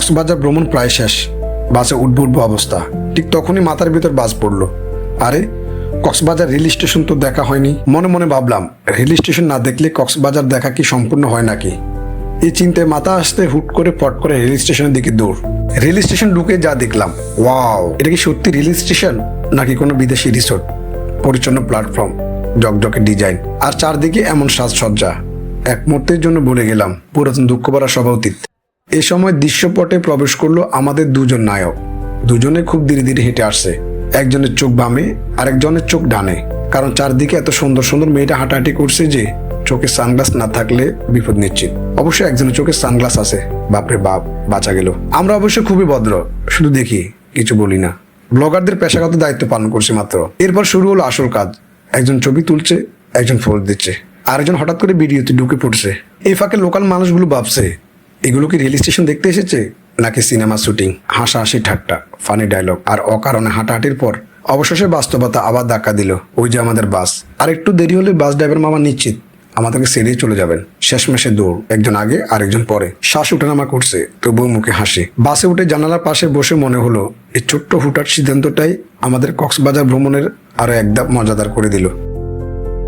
কক্সবাজার ভ্রমণ প্রায় শেষ, বাসে উঠবো অবস্থা। ঠিক তখনই মাথার ভিতর বাজ পড়লো, আরে কক্সবাজার রেল স্টেশন তো দেখা হয়নি। মনে মনে ভাবলাম, রেল স্টেশন না দেখলে কক্সবাজার দেখা কি সম্পূর্ণ হয় নাকি? এই চিন্তায় মাথা আসতে হুট করে পট করে রেল স্টেশনের দিকে দৌড়। রেল স্টেশন ঢুকে যা দেখলাম, ওয়াও, এটা কি সত্যি রেল স্টেশন নাকি কোনো বিদেশি রিসোর্ট? পরিচ্ছন্ন প্ল্যাটফর্ম, জকজকে ডিজাইন, আর চারদিকে এমন সাজসজ্জা, এক মুহূর্তের জন্য ভুলে গেলাম পুরাতন দুঃখ ভরা সভা অতীত। এ সময় দৃশ্যপটে প্রবেশ করলো আমাদের দুজন নায়ক। দুজনে খুব ধীরে ধীরে হেঁটে আসছে, একজনের চোখ বামে আরেকজনের চোখ ডানে, কারণ চারদিকে এত সুন্দর সুন্দর মেয়েটা হাঁটাহাঁটি করছে যে চোখে সানগ্লাস না থাকলে বিপদ নিশ্চিত। অবশ্যই একজনের চোখে সানগ্লাস আছে, বাপরে বাপ, বাঁচা গেল। আমরা অবশ্য খুবই ভদ্র, শুধু দেখি, কিছু বলি না। ব্লগারদের পেশাগত দায়িত্ব পালন করছি মাত্র। এরপর শুরু হলো আসল কাজ। একজন ছবি তুলছে, একজন পোজ দিচ্ছে, আরেকজন হঠাৎ করে ভিডিওতে ঢুকে পড়ছে। এই ফাঁকে লোকাল মানুষগুলো ভাবছে এগুলো কি রেল স্টেশন দেখতে এসেছে নাকি সিনেমা শুটিং। হাসাহাসি, ঠাট্টা, ফানি ডায়লগ আর অকারণে হাঁটাহাঁটির পর অবশেষে বাস্তবতা আবার ধাক্কা দিল। ওই যে আমাদের বাস। আর একটু দেরি হলে বাস ড্রাইভার মামা নিশ্চিত আমাদেরকে ছেড়েই চলে যাবেন। শেষমেশে দৌড়, একজন আগে আরেকজন পরে। শ্বাস উঠানামা করছে, তবুও মুখে হাসি। বাসে উঠে জানালার পাশে বসে মনে হলো এই ছোট্ট হুটার সিদ্ধান্তটাই আমাদের কক্সবাজার ভ্রমণের আরো একধাপ মজাদার করে দিল।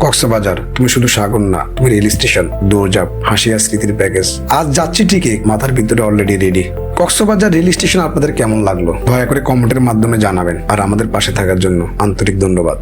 কক্সবাজার, তুমি শুধু সাগর না, তুমি রেল স্টেশন, দৌড়ঝাঁপ, হাসি আর স্মৃতির প্যাকেজ। আজ যাচ্ছি ঠিকই, মাথার ভিতরে already ready. Cox's Bazar rail station আপনাদের কেমন লাগলো দয়া করে কমেন্টের মাধ্যমে জানাবেন। আর আমাদের পাশে থাকার জন্য আন্তরিক ধন্যবাদ।